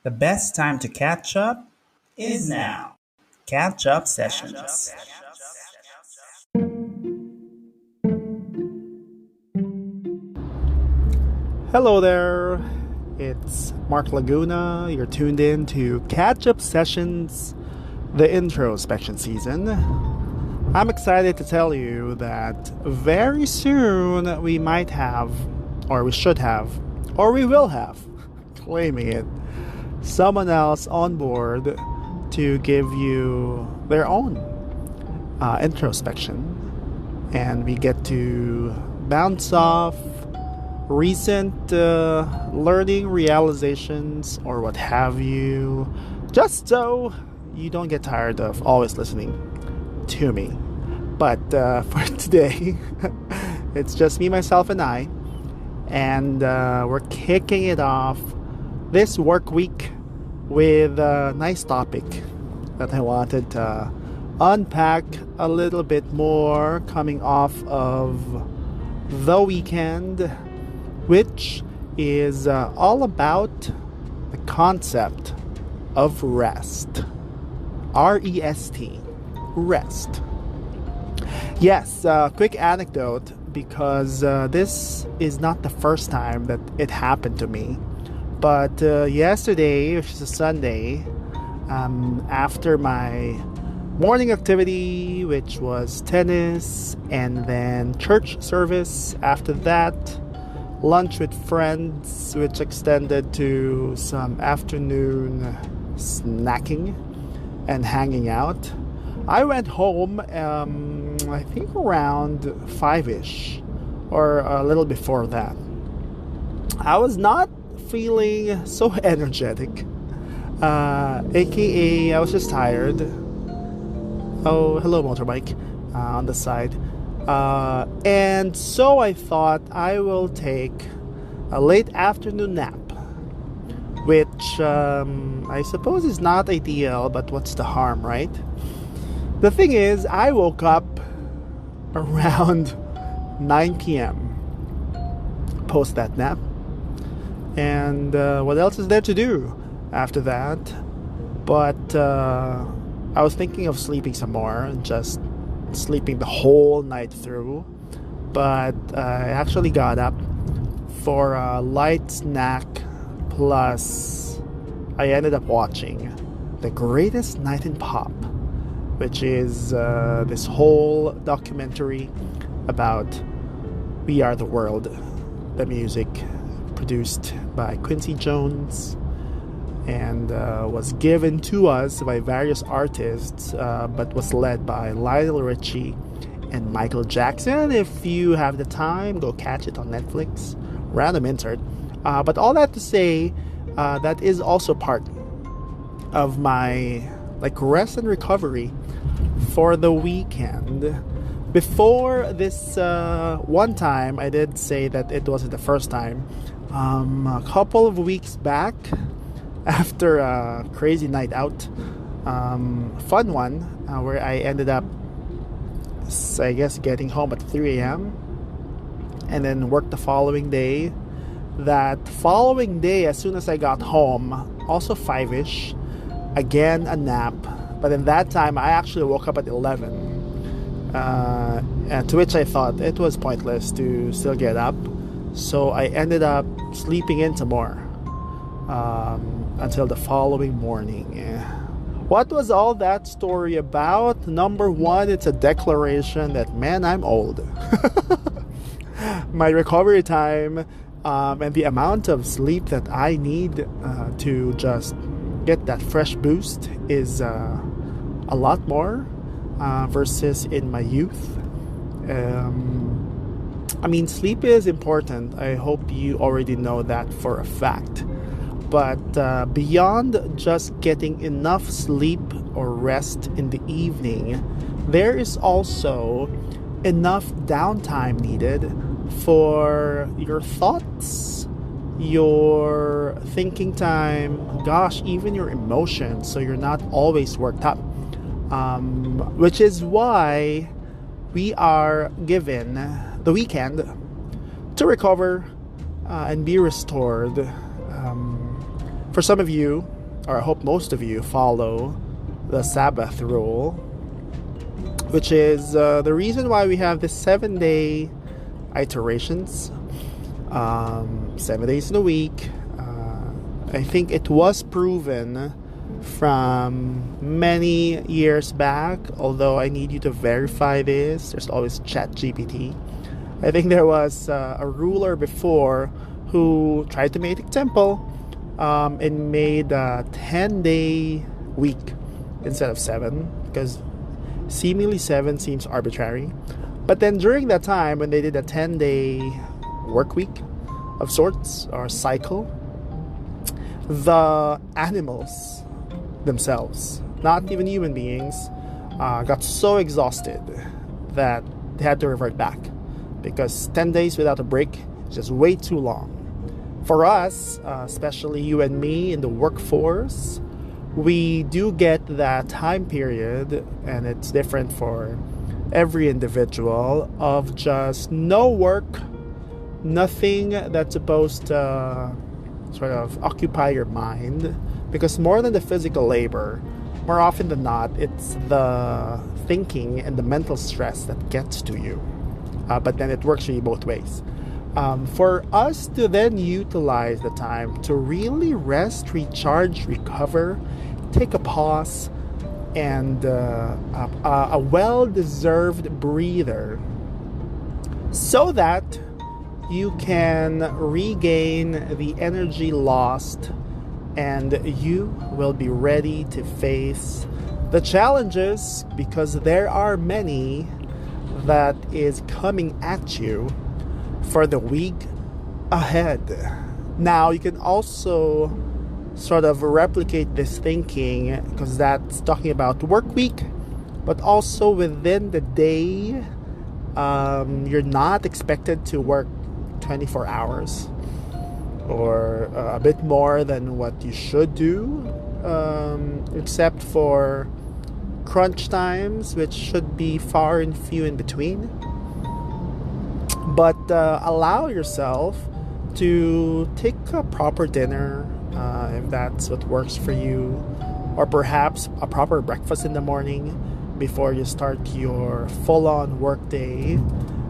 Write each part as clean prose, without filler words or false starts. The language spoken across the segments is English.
The best time to catch up is now. Catch up sessions. Hello there, it's Mark Laguna. You're tuned in to Catch Up Sessions, the introspection season. I'm excited to tell you that very soon we might have, or we should have, or we will have, claiming it, someone else on board to give you their own introspection. And we get to bounce off recent learning realizations or what have you, just so you don't get tired of always listening to me. But for today, it's just me, myself, and I, and we're kicking it off this work week with a nice topic that I wanted to unpack a little bit more coming off of the weekend, which is all about the concept of rest. R-E-S-T. Rest. Yes, quick anecdote, because this is not the first time that it happened to me. But yesterday, which is a Sunday, after my morning activity, which was tennis, and then church service after that, lunch with friends, which extended to some afternoon snacking and hanging out. I went home, I think around 5-ish, or a little before that. I was not feeling so energetic, aka I was just tired. Oh, hello, motorbike on the side. And so I thought I will take a late afternoon nap, which I suppose is not ideal, but what's the harm, right? The thing is, I woke up around 9 p.m. post that nap. And what else is there to do after that? But I was thinking of sleeping some more and just sleeping the whole night through, but I actually got up for a light snack, plus I ended up watching The Greatest Night in Pop, which is this whole documentary about We Are the World, the music produced by Quincy Jones, and was given to us by various artists, but was led by Lionel Richie and Michael Jackson. If you have the time, go catch it on Netflix. Random insert. But all that to say, that is also part of my rest and recovery for the weekend. Before this one time, I did say that it wasn't the first time. A couple of weeks back, after a crazy night out, fun one, where I ended up, I guess, getting home at 3 a.m. and then worked the following day. That following day, as soon as I got home, also 5-ish, again a nap, but in that time I actually woke up at 11, and to which I thought it was pointless to still get up, so I ended up sleeping in some more. Until the following morning. What was all that story about? Number one, it's a declaration that, man, I'm old. My recovery time and the amount of sleep that I need to just get that fresh boost is a lot more versus in my youth. I mean, sleep is important. I hope you already know that for a fact. But beyond just getting enough sleep or rest in the evening, there is also enough downtime needed for your thoughts, your thinking time, gosh, even your emotions, so you're not always worked up. Which is why we are given the weekend to recover and be restored. For some of you, or I hope most of you, follow the Sabbath rule, which is the reason why we have this 7-day iterations, 7 days in a week. I think it was proven from many years back, although I need you to verify this. There's always ChatGPT. I think there was a ruler before who tried to make it simple and made a 10-day week instead of 7, because seemingly 7 seems arbitrary. But then during that time, when they did a 10-day work week of sorts, or cycle, the animals themselves, not even human beings, got so exhausted that they had to revert back, because 10 days without a break is just way too long. For us, especially you and me in the workforce, we do get that time period, and it's different for every individual, of just no work, nothing that's supposed to sort of occupy your mind, because more than the physical labor, more often than not, it's the thinking and the mental stress that gets to you. But then it works for you both ways. For us to then utilize the time to really rest, recharge, recover, take a pause, and a well-deserved breather, so that you can regain the energy lost and you will be ready to face the challenges, because there are many that is coming at you for the week ahead. Now, you can also sort of replicate this thinking, because that's talking about work week, but also within the day, you're not expected to work 24 hours or a bit more than what you should do, except for crunch times, which should be far and few in between. But allow yourself to take a proper dinner, if that's what works for you, or perhaps a proper breakfast in the morning before you start your full-on work day.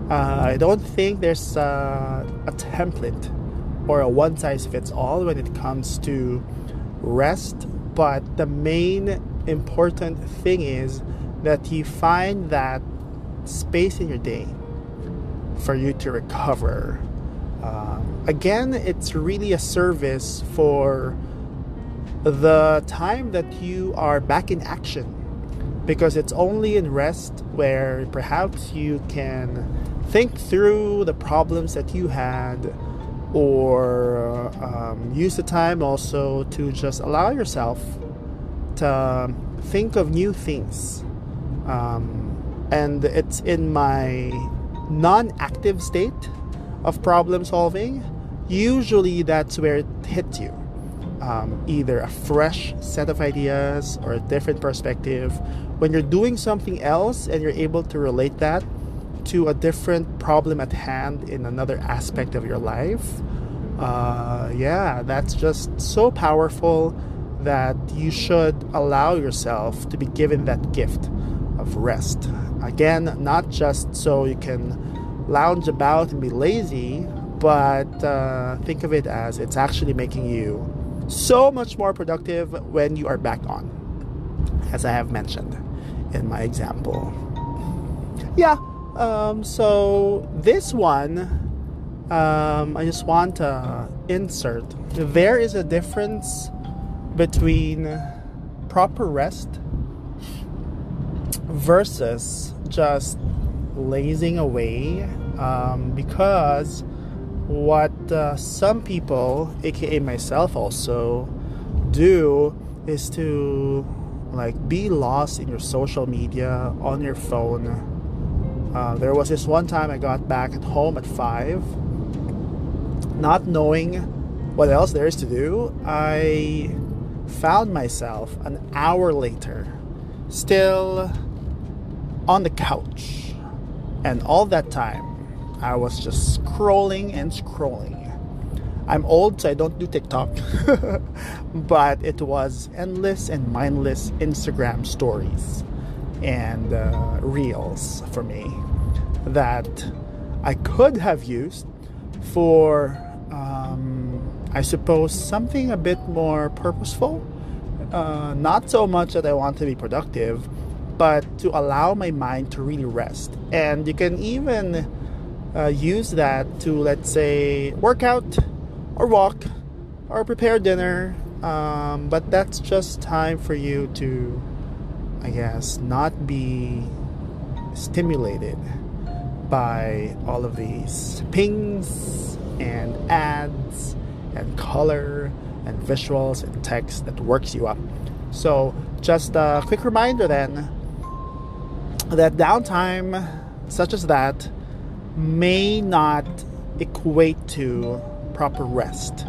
I don't think there's a template or a one-size-fits-all when it comes to rest, but the main important thing is that you find that space in your day for you to recover. Again, it's really a service for the time that you are back in action, because it's only in rest where perhaps you can think through the problems that you had, or use the time also to just allow yourself to think of new things. And it's in my non-active state of problem solving, usually that's where it hits you. Either a fresh set of ideas or a different perspective. When you're doing something else and you're able to relate that to a different problem at hand in another aspect of your life, that's just so powerful that you should allow yourself to be given that gift of rest. Again, not just so you can lounge about and be lazy, but think of it as it's actually making you so much more productive when you are back on, as I have mentioned in my example. So this one, I just want to insert, there is a difference between proper rest versus just lazing away, because what some people, aka myself also, do is to be lost in your social media on your phone. There was this one time I got back at home at 5, not knowing what else there is to do. I found myself an hour later still on the couch, and all that time I was just scrolling and scrolling. I'm old, so I don't do TikTok, but it was endless and mindless Instagram stories and reels for me that I could have used for, I suppose, something a bit more purposeful. Not so much that I want to be productive, but to allow my mind to really rest. And you can even use that to, let's say, work out or walk or prepare dinner. But that's just time for you to, I guess, not be stimulated by all of these pings and ads and color and visuals and text that works you up. So just a quick reminder then that downtime such as that may not equate to proper rest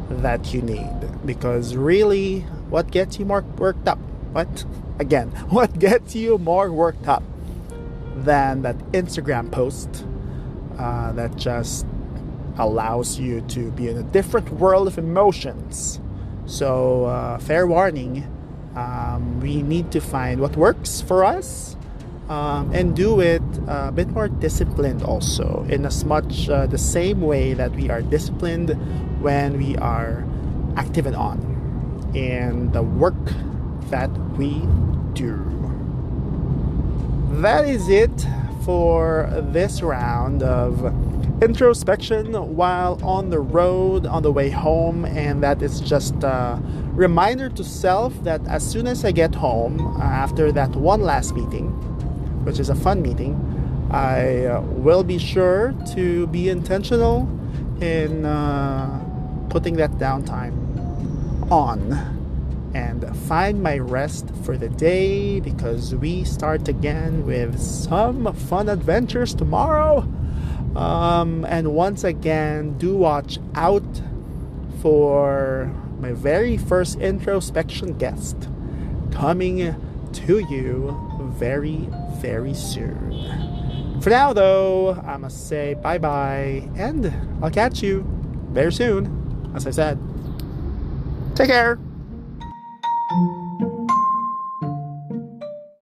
that you need, because really what gets you more worked up, what gets you more worked up than that Instagram post that just allows you to be in a different world of emotions. So fair warning, we need to find what works for us, and do it a bit more disciplined also, in as much the same way that we are disciplined when we are active and on in the work that we do. That is it for this round of introspection while on the road on the way home. And that is just a reminder to self that as soon as I get home after that one last meeting, which is a fun meeting, I will be sure to be intentional in putting that downtime on and find my rest for the day, because we start again with some fun adventures tomorrow. And once again, do watch out for my very first introspection guest coming to you very, very soon. For now, though, I must say bye-bye, and I'll catch you very soon, as I said. Take care!